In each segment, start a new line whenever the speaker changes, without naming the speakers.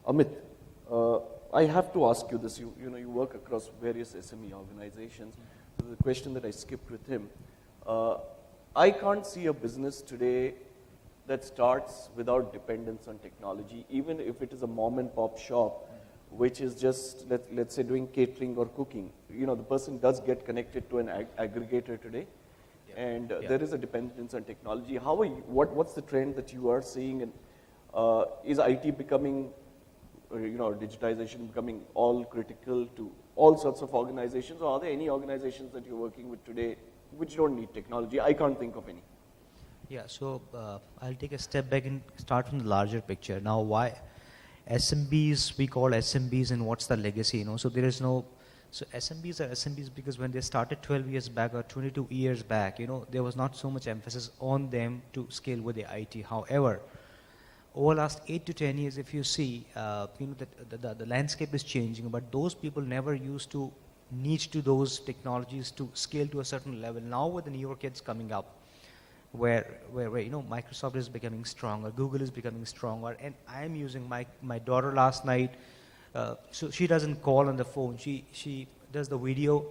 Amit, I have to ask you this. You work across various SME organizations. So the question that I skipped with him, I can't see a business today that starts without dependence on technology, even if it is a mom and pop shop, which is just, let's say, doing catering or cooking. The person does get connected to an aggregator today, and there is a dependence on technology. What's the trend that you are seeing, and is IT becoming, digitization becoming all critical to all sorts of organizations, or are there any organizations that you're working with today which don't need technology? I can't think of any.
Yeah, so I'll take a step back and start from the larger picture. Now, why SMBs, we call SMBs, and what's the legacy, So there is no, so SMBs are SMBs because when they started 12 years back or 22 years back, there was not so much emphasis on them to scale with the IT. However, over the last 8 to 10 years, if you see, the landscape is changing, but those people never used to niche to those technologies to scale to a certain level. Now with the newer kids coming up, where Microsoft is becoming stronger, Google is becoming stronger, and I'm using my daughter last night, so she doesn't call on the phone, she does the video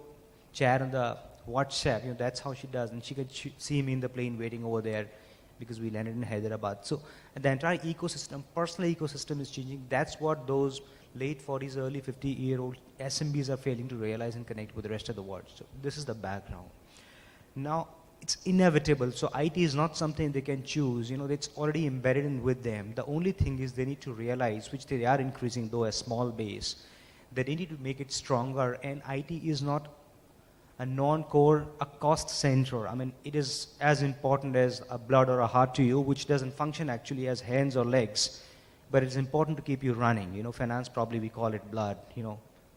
chat on the WhatsApp, that's how she does, and she can see me in the plane waiting over there because we landed in Hyderabad. So the entire ecosystem, personal ecosystem is changing. That's what those late 40s, early 50-year-old SMBs are failing to realize and connect with the rest of the world. So this is the background. Now, it's inevitable. So IT is not something they can choose. It's already embedded in with them. The only thing is they need to realize, which they are increasing, though a small base, that they need to make it stronger. And IT is not a non-core, a cost center. I mean, it is as important as a blood or a heart to you, which doesn't function actually as hands or legs, but it's important to keep you running. Finance, probably we call it blood,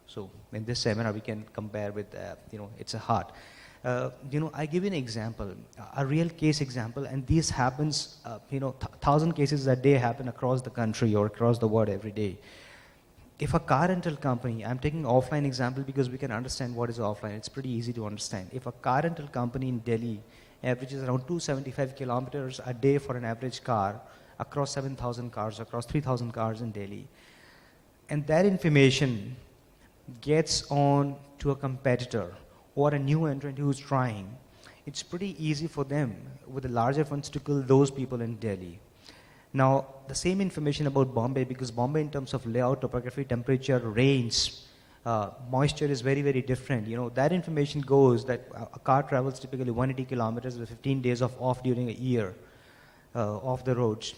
So in this seminar, we can compare with, it's a heart. I give you an example, a real case example, and this happens, 1,000 cases a day happen across the country or across the world every day. If a car rental company, I'm taking offline example because we can understand what is offline, it's pretty easy to understand. If a car rental company in Delhi averages around 275 kilometers a day for an average car, across 7,000 cars, across 3,000 cars in Delhi, and that information gets on to a competitor or a new entrant who's trying, it's pretty easy for them with the larger funds to kill those people in Delhi. Now, the same information about Bombay, because Bombay in terms of layout, topography, temperature, rains, moisture is very, very different. That information goes that a car travels typically 180 kilometers with 15 days off during a year off the roads.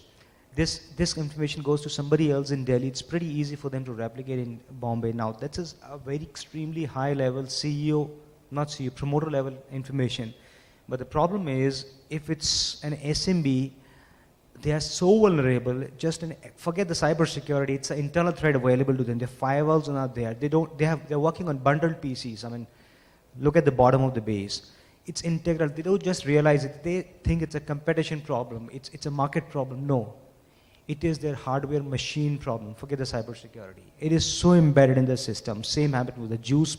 This information goes to somebody else in Delhi. It's pretty easy for them to replicate in Bombay. Now, that's a very extremely high level promoter level information. But the problem is, if it's an SMB, they are so vulnerable. Forget the cybersecurity. It's an internal threat available to them. Their firewalls are not there. They're working on bundled PCs. I mean, look at the bottom of the base. It's integral. They don't just realize it. They think it's a competition problem. It's a market problem. No, it is their hardware machine problem. Forget the cybersecurity. It is so embedded in the system. Same happened with the juice,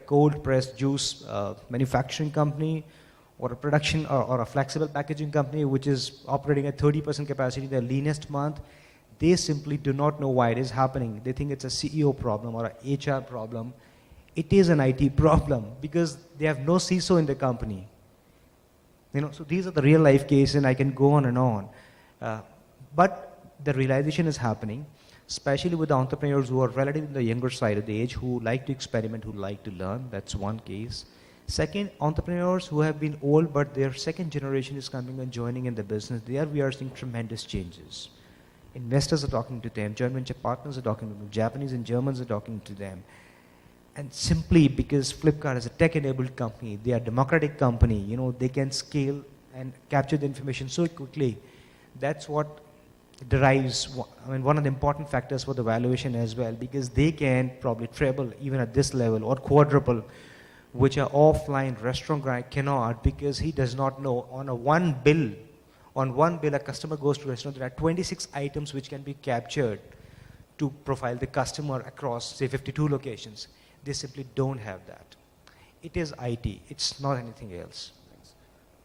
cold pressed juice manufacturing company, or a production or a flexible packaging company which is operating at 30% capacity in their leanest month. They simply do not know why it is happening. They think it's a CEO problem or an HR problem. It is an IT problem because they have no CISO in the company. So these are the real life cases, and I can go on and on. But the realization is happening, especially with the entrepreneurs who are relatively in the younger side of the age, who like to experiment, who like to learn. That's one case. Second, entrepreneurs who have been old, but their second generation is coming and joining in the business. There we are seeing tremendous changes. Investors are talking to them. Joint venture partners are talking to them. Japanese and Germans are talking to them. And simply because Flipkart is a tech-enabled company, they are a democratic company, they can scale and capture the information so quickly. That's what derives, one of the important factors for the valuation as well, because they can probably treble even at this level or quadruple, which an offline restaurant guy cannot, because he does not know on one bill, a customer goes to a restaurant, there are 26 items which can be captured to profile the customer across, say, 52 locations. They simply don't have that. It is IT, it's not anything else.